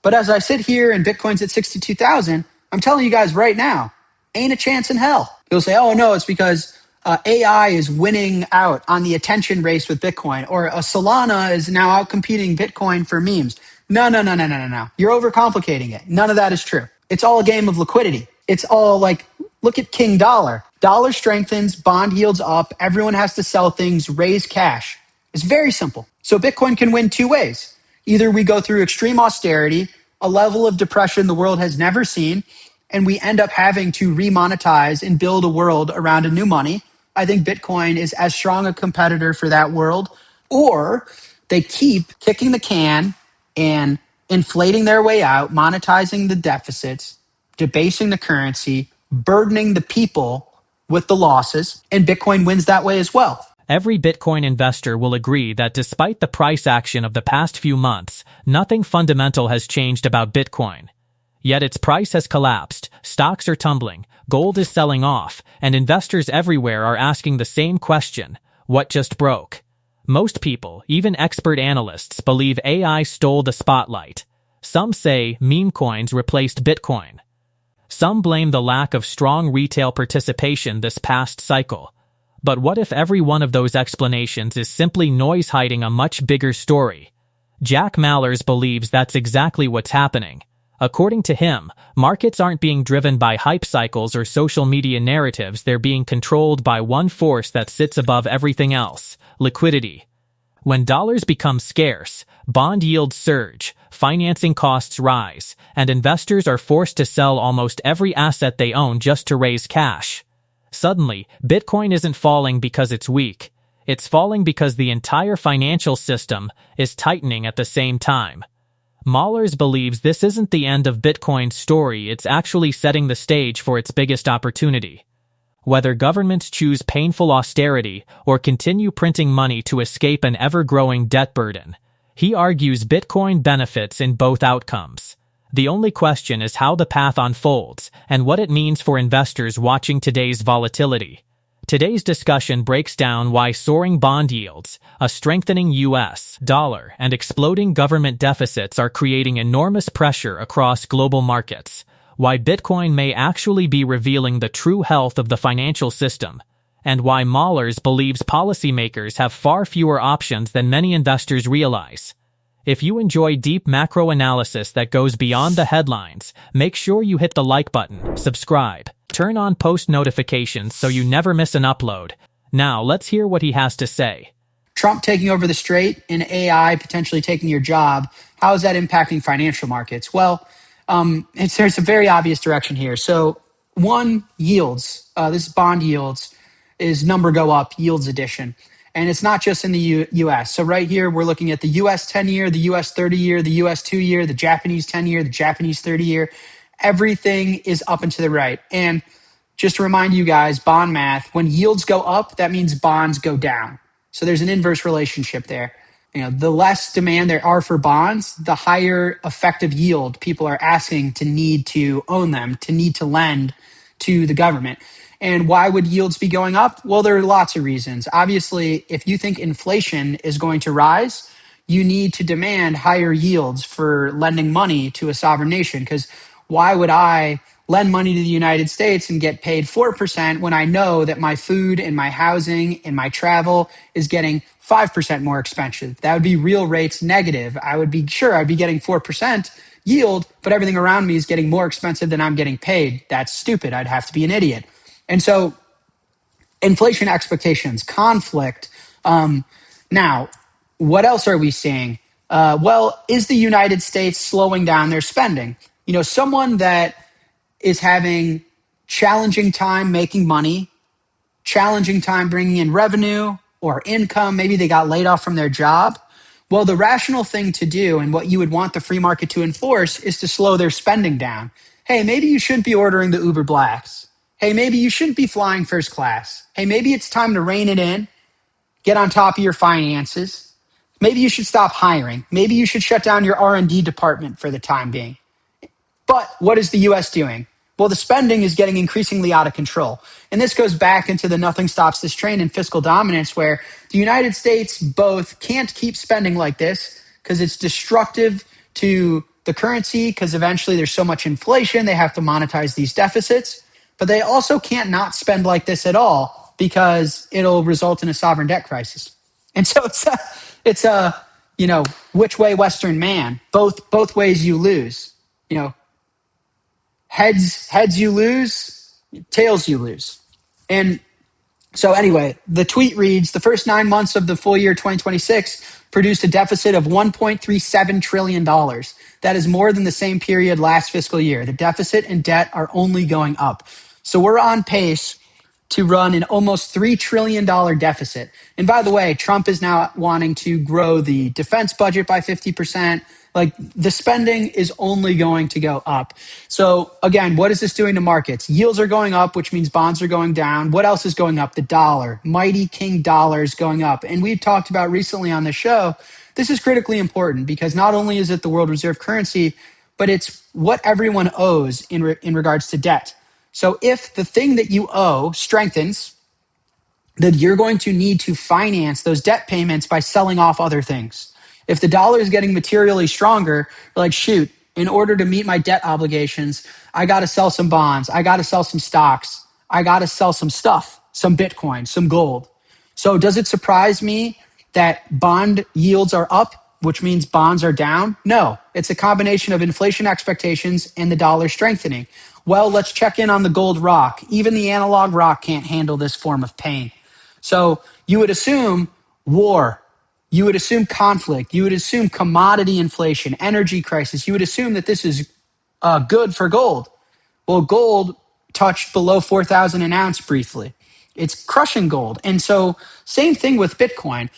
But as I sit here and Bitcoin's at 62,000, I'm telling you guys right now, ain't a chance in hell. You'll say, oh no, it's because AI is winning out on the attention race with Bitcoin, or Solana is now out competing Bitcoin for memes. No. You're overcomplicating it. None of that is true. It's all a game of liquidity. It's all like, look at King Dollar. Dollar strengthens, bond yields up, everyone has to sell things, raise cash. It's very simple. So Bitcoin can win two ways. Either we go through extreme austerity, a level of depression the world has never seen, and we end up having to remonetize and build a world around a new money. I think Bitcoin is as strong a competitor for that world. Or they keep kicking the can and inflating their way out, monetizing the deficits, debasing the currency, burdening the people with the losses, and Bitcoin wins that way as well. Every Bitcoin investor will agree that despite the price action of the past few months, nothing fundamental has changed about Bitcoin. Yet its price has collapsed, stocks are tumbling, gold is selling off, and investors everywhere are asking the same question: what just broke? Most people, even expert analysts, believe AI stole the spotlight. Some say meme coins replaced Bitcoin. Some blame the lack of strong retail participation this past cycle. But what if every one of those explanations is simply noise hiding a much bigger story? Jack Mallers believes that's exactly what's happening. According to him, markets aren't being driven by hype cycles or social media narratives, they're being controlled by one force that sits above everything else: liquidity. When dollars become scarce, bond yields surge, financing costs rise, and investors are forced to sell almost every asset they own just to raise cash. Suddenly, Bitcoin isn't falling because it's weak. It's falling because the entire financial system is tightening at the same time. Mallers believes this isn't the end of Bitcoin's story, it's actually setting the stage for its biggest opportunity. Whether governments choose painful austerity or continue printing money to escape an ever-growing debt burden, he argues Bitcoin benefits in both outcomes. The only question is how the path unfolds and what it means for investors watching today's volatility. Today's discussion breaks down why soaring bond yields, a strengthening US dollar, and exploding government deficits are creating enormous pressure across global markets, why Bitcoin may actually be revealing the true health of the financial system, and why Mallers believes policymakers have far fewer options than many investors realize. If you enjoy deep macro analysis that goes beyond the headlines, make sure you hit the like button, subscribe, turn on post notifications so you never miss an upload. Now, let's hear what he has to say. Trump taking over the strait and AI potentially taking your job, how is that impacting financial markets? Well, there's a very obvious direction here. So one, yields. This is bond yields, is number go up, yields addition. And it's not just in the U.S. So right here, we're looking at the U.S. 10-year, the U.S. 30-year, the U.S. 2-year, the Japanese 10-year, the Japanese 30-year. Everything is up and to the right. And just to remind you guys, bond math, when yields go up, that means bonds go down. So there's an inverse relationship there. The less demand there are for bonds, the higher effective yield people are asking to need to own them, to need to lend to the government. And why would yields be going up? Well, there are lots of reasons. Obviously, if you think inflation is going to rise, you need to demand higher yields for lending money to a sovereign nation. Because why would I lend money to the United States and get paid 4% when I know that my food and my housing and my travel is getting 5% more expensive? That would be real rates negative. I'd be getting 4% yield, but everything around me is getting more expensive than I'm getting paid. That's stupid. I'd have to be an idiot. And so inflation expectations, conflict. Now, what else are we seeing? Well, is the United States slowing down their spending? Someone that is having challenging time making money, challenging time bringing in revenue or income, maybe they got laid off from their job. Well, the rational thing to do and what you would want the free market to enforce is to slow their spending down. Hey, maybe you shouldn't be ordering the Uber Blacks. Hey, maybe you shouldn't be flying first class. Hey, maybe it's time to rein it in, get on top of your finances. Maybe you should stop hiring. Maybe you should shut down your R&D department for the time being. But what is the U.S. doing? Well, the spending is getting increasingly out of control. And this goes back into the nothing stops this train and fiscal dominance, where the United States both can't keep spending like this because it's destructive to the currency because eventually there's so much inflation, they have to monetize these deficits. But they also can't not spend like this at all because it'll result in a sovereign debt crisis. And so it's a which way Western man? Both ways you lose. Heads you lose, tails you lose. And so anyway, the tweet reads, the first 9 months of the full year 2026 produced a deficit of $1.37 trillion. That is more than the same period last fiscal year. The deficit and debt are only going up. So we're on pace to run an almost $3 trillion deficit. And by the way, Trump is now wanting to grow the defense budget by 50%. Like the spending is only going to go up. So again, what is this doing to markets? Yields are going up, which means bonds are going down. What else is going up? The dollar, mighty king dollar is going up. And we've talked about recently on the show, this is critically important because not only is it the world reserve currency, but it's what everyone owes in regards to debt. So if the thing that you owe strengthens, then you're going to need to finance those debt payments by selling off other things. If the dollar is getting materially stronger, you're like, shoot, in order to meet my debt obligations, I got to sell some bonds. I got to sell some stocks. I got to sell some stuff, some Bitcoin, some gold. So does it surprise me that bond yields are up, which means bonds are down? No, it's a combination of inflation expectations and the dollar strengthening. Well, let's check in on the gold rock. Even the analog rock can't handle this form of pain. So you would assume war. You would assume conflict. You would assume commodity inflation, energy crisis. You would assume that this is good for gold. Well, gold touched below 4,000 an ounce briefly. It's crushing gold. And so same thing with Bitcoin.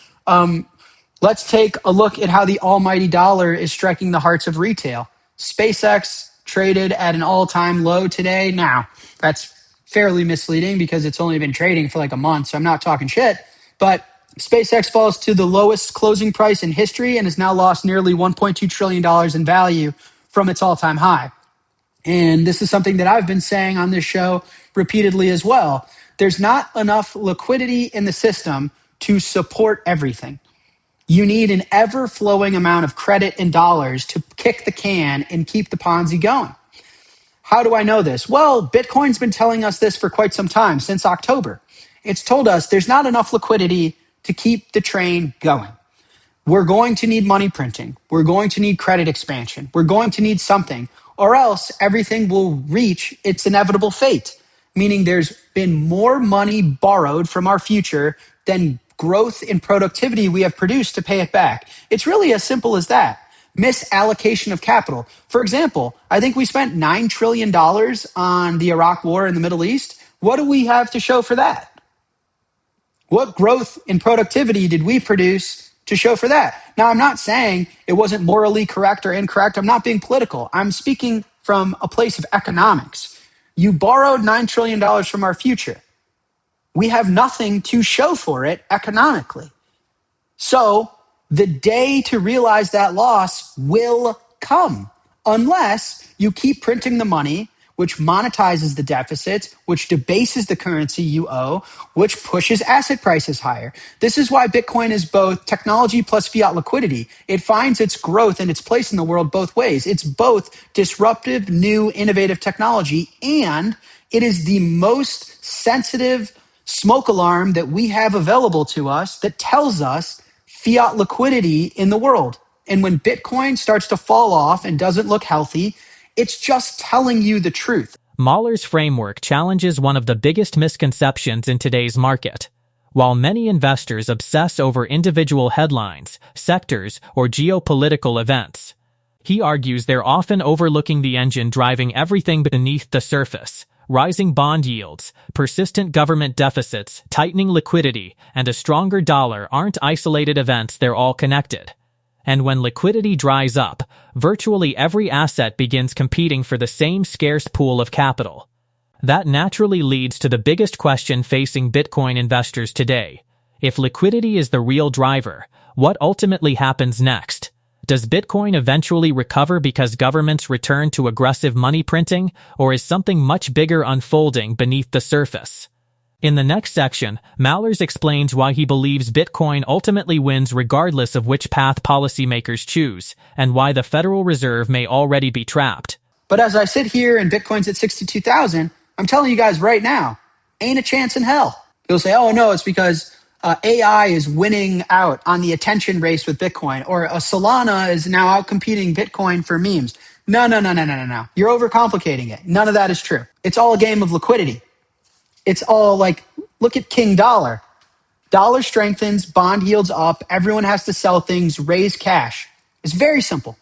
Let's take a look at how the almighty dollar is striking the hearts of retail. SpaceX traded at an all-time low today. Now, that's fairly misleading because it's only been trading for like a month, so I'm not talking shit. But SpaceX falls to the lowest closing price in history and has now lost nearly $1.2 trillion in value from its all-time high. And this is something that I've been saying on this show repeatedly as well. There's not enough liquidity in the system to support everything. You need an ever-flowing amount of credit and dollars to kick the can and keep the Ponzi going. How do I know this? Well, Bitcoin's been telling us this for quite some time, since October. It's told us there's not enough liquidity to keep the train going. We're going to need money printing. We're going to need credit expansion. We're going to need something, or else everything will reach its inevitable fate, meaning there's been more money borrowed from our future than growth in productivity we have produced to pay it back. It's really as simple as that. Misallocation of capital. For example, I think we spent $9 trillion on the Iraq war in the Middle East. What do we have to show for that? What growth in productivity did we produce to show for that? Now, I'm not saying it wasn't morally correct or incorrect. I'm not being political. I'm speaking from a place of economics. You borrowed $9 trillion from our future. We have nothing to show for it economically. So the day to realize that loss will come unless you keep printing the money, which monetizes the deficits, which debases the currency you owe, which pushes asset prices higher. This is why Bitcoin is both technology plus fiat liquidity. It finds its growth and its place in the world both ways. It's both disruptive, new, innovative technology, and it is the most sensitive smoke alarm that we have available to us that tells us fiat liquidity in the world. And when Bitcoin starts to fall off and doesn't look healthy, it's just telling you the truth. Mahler's framework challenges one of the biggest misconceptions in today's market. While many investors obsess over individual headlines, sectors, or geopolitical events, he argues they're often overlooking the engine driving everything beneath the surface. Rising bond yields, persistent government deficits, tightening liquidity, and a stronger dollar aren't isolated events, they're all connected. And when liquidity dries up, virtually every asset begins competing for the same scarce pool of capital. That naturally leads to the biggest question facing Bitcoin investors today. If liquidity is the real driver, what ultimately happens next? Does Bitcoin eventually recover because governments return to aggressive money printing, or is something much bigger unfolding beneath the surface? In the next section, Mallers explains why he believes Bitcoin ultimately wins regardless of which path policymakers choose, and why the Federal Reserve may already be trapped. But as I sit here and Bitcoin's at 62,000, I'm telling you guys right now, ain't a chance in hell. You'll say, oh no, it's because AI is winning out on the attention race with Bitcoin, or Solana is now out competing Bitcoin for memes. No, no, no, no, no, no, no. You're overcomplicating it. None of that is true. It's all a game of liquidity. It's all like, look at King Dollar. Dollar strengthens, bond yields up, everyone has to sell things, raise cash. It's very simple.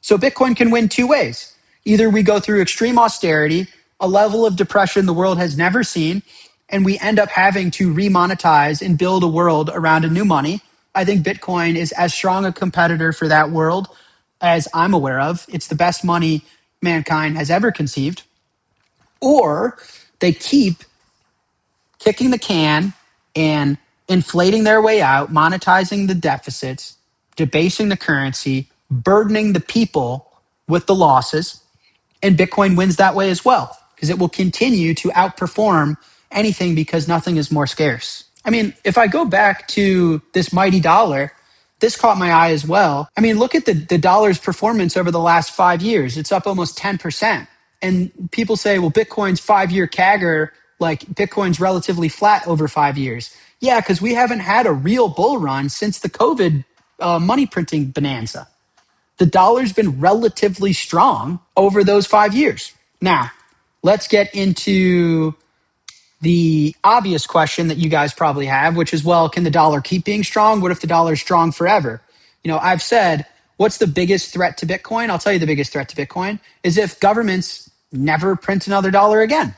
So Bitcoin can win two ways. Either we go through extreme austerity, a level of depression the world has never seen, and we end up having to remonetize and build a world around a new money. I think Bitcoin is as strong a competitor for that world as I'm aware of. It's the best money mankind has ever conceived. Or they keep kicking the can and inflating their way out, monetizing the deficits, debasing the currency, burdening the people with the losses. And Bitcoin wins that way as well, because it will continue to outperform anything because nothing is more scarce. I mean, if I go back to this mighty dollar, this caught my eye as well. I mean, look at the dollar's performance over the last 5 years. It's up almost 10%. And people say, well, Bitcoin's 5-year CAGR, like Bitcoin's relatively flat over 5 years. Yeah, because we haven't had a real bull run since the COVID money printing bonanza. The dollar's been relatively strong over those 5 years. Now, let's get into the obvious question that you guys probably have, which is, well, can the dollar keep being strong? What if the dollar is strong forever? You know, I've said, what's the biggest threat to Bitcoin? I'll tell you the biggest threat to Bitcoin is if governments never print another dollar again.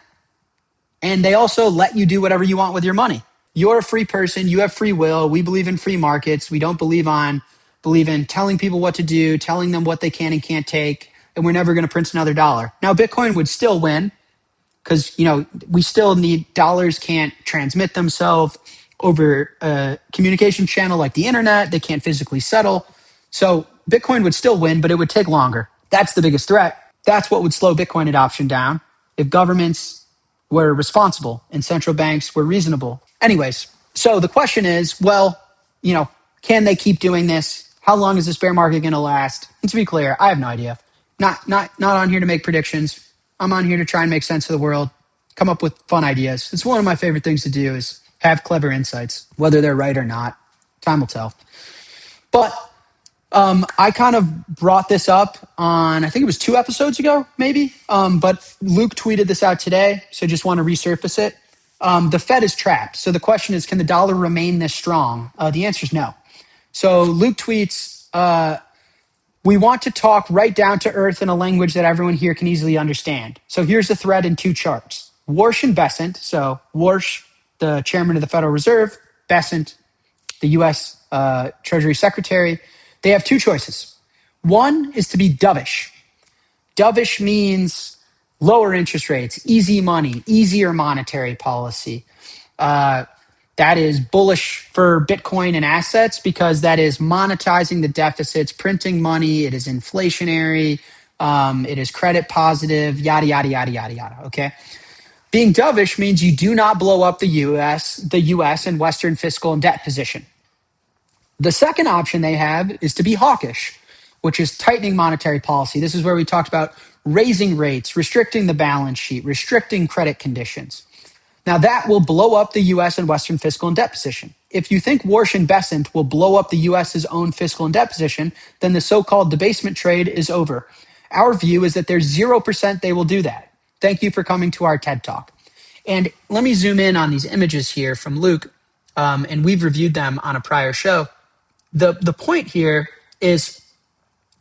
And they also let you do whatever you want with your money. You're a free person. You have free will. We believe in free markets. We don't believe in telling people what to do, telling them what they can and can't take, and we're never going to print another dollar. Now, Bitcoin would still win because, you know, we still need dollars can't transmit themselves over a communication channel like the internet. They can't physically settle. So Bitcoin would still win, but it would take longer. That's the biggest threat. That's what would slow Bitcoin adoption down if governments were responsible and central banks were reasonable. Anyways, so the question is, well, you know, can they keep doing this? How long is this bear market going to last? And to be clear, I have no idea. Not on here to make predictions. I'm on here to try and make sense of the world, come up with fun ideas. It's one of my favorite things to do is have clever insights, whether they're right or not. Time will tell. But I kind of brought this up on, I think it was 2 episodes ago, maybe. But Luke tweeted this out today, so just want to resurface it. The Fed is trapped. So the question is, can the dollar remain this strong? The answer is no. So Luke tweets, we want to talk right down to earth in a language that everyone here can easily understand. So here's the thread in 2 charts. Warsh and Besant, so Warsh, the chairman of the Federal Reserve, Besant, the U.S. Treasury Secretary, they have 2 choices. One is to be dovish. Dovish means lower interest rates, easy money, easier monetary policy. That is bullish for Bitcoin and assets because that is monetizing the deficits, printing money. It is inflationary. It is credit positive, yada, yada, yada, yada, yada. Okay. Being dovish means you do not blow up the U.S. and Western fiscal and debt position. The second option they have is to be hawkish, which is tightening monetary policy. This is where we talked about raising rates, restricting the balance sheet, restricting credit conditions. Now, that will blow up the U.S. and Western fiscal and debt position. If you think Warsh and Besant will blow up the U.S.'s own fiscal and debt position, then the so-called debasement trade is over. Our view is that there's 0% they will do that. Thank you for coming to our TED Talk. And let me zoom in on these images here from Luke, and we've reviewed them on a prior show. The point here is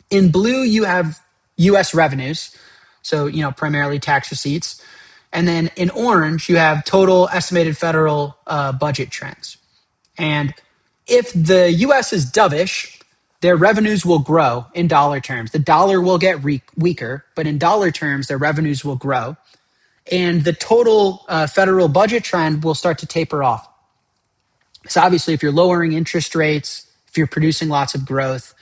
in blue, you have U.S. revenues, so, you know, primarily tax receipts. And then in orange, you have total estimated federal budget trends. And if the U.S. is dovish, their revenues will grow in dollar terms. The dollar will get weaker, but in dollar terms, their revenues will grow. And the total federal budget trend will start to taper off. So obviously, if you're lowering interest rates, if you're producing lots of growth,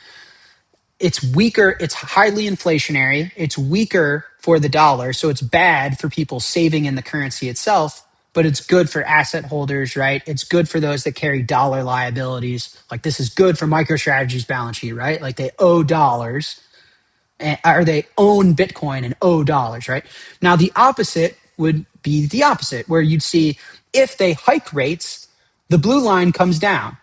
it's weaker, it's highly inflationary, it's weaker for the dollar, so it's bad for people saving in the currency itself. but it's good for asset holders, right? It's good for those that carry dollar liabilities. Like this is good for MicroStrategy's balance sheet, right? Like they owe dollars, or they own Bitcoin and owe dollars, right? Now, the opposite would be the opposite, where you'd see if they hike rates, the blue line comes down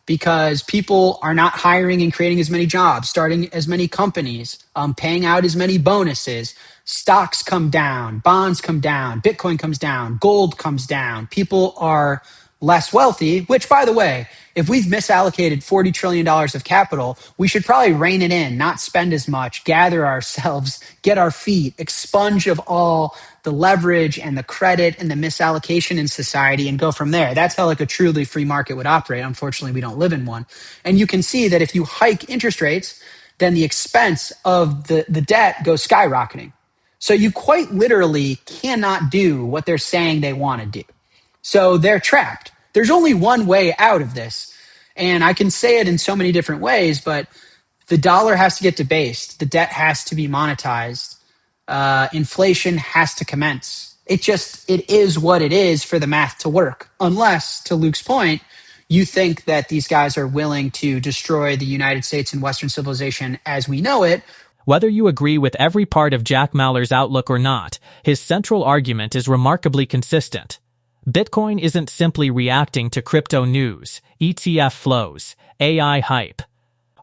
because people are not hiring and creating as many jobs, starting as many companies, paying out as many bonuses. Stocks come down, bonds come down, Bitcoin comes down, gold comes down. People are less wealthy, which, by the way, if we've misallocated $40 trillion of capital, we should probably rein it in, not spend as much, gather ourselves, get our feet, expunge of all the leverage and the credit and the misallocation in society and go from there. That's how like a truly free market would operate. Unfortunately, we don't live in one. And you can see that if you hike interest rates, then the expense of the debt goes skyrocketing. So you quite literally cannot do what they're saying they want to do. So they're trapped. There's only one way out of this. And I can say it in so many different ways, but the dollar has to get debased. The debt has to be monetized. Inflation has to commence. It is what it is for the math to work. Unless, to Luke's point, you think that these guys are willing to destroy the United States and Western civilization as we know it. Whether you agree with every part of Jack Mallers' outlook or not, his central argument is remarkably consistent. Bitcoin isn't simply reacting to crypto news, ETF flows, AI hype,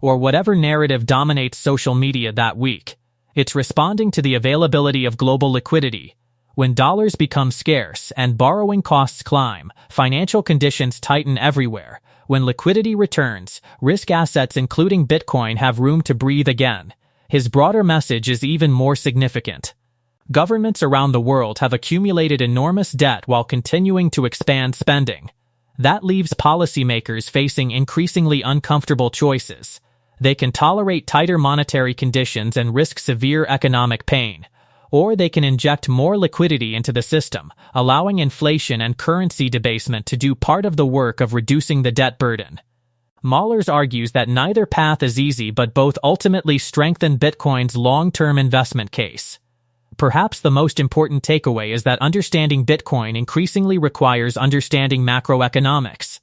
or whatever narrative dominates social media that week. It's responding to the availability of global liquidity. When dollars become scarce and borrowing costs climb, financial conditions tighten everywhere. When liquidity returns, risk assets including Bitcoin have room to breathe again. His broader message is even more significant. Governments around the world have accumulated enormous debt while continuing to expand spending. That leaves policymakers facing increasingly uncomfortable choices. They can tolerate tighter monetary conditions and risk severe economic pain, or they can inject more liquidity into the system, allowing inflation and currency debasement to do part of the work of reducing the debt burden. Mallers argues that neither path is easy, but both ultimately strengthen Bitcoin's long-term investment case. Perhaps the most important takeaway is that understanding Bitcoin increasingly requires understanding macroeconomics.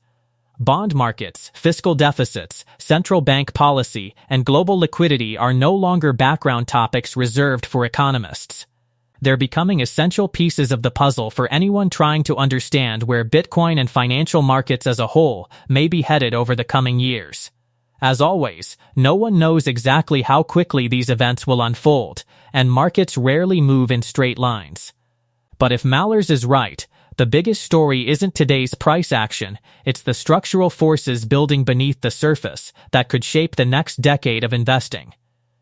Bond markets, fiscal deficits, central bank policy, and global liquidity are no longer background topics reserved for economists. They're becoming essential pieces of the puzzle for anyone trying to understand where Bitcoin and financial markets as a whole may be headed over the coming years. As always, no one knows exactly how quickly these events will unfold, and markets rarely move in straight lines. But if Mallers is right, the biggest story isn't today's price action, it's the structural forces building beneath the surface that could shape the next decade of investing.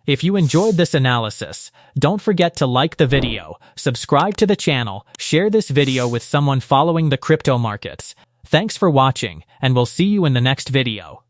If you enjoyed this analysis, don't forget to like the video, subscribe to the channel, share this video with someone following the crypto markets. Thanks for watching, and we'll see you in the next video.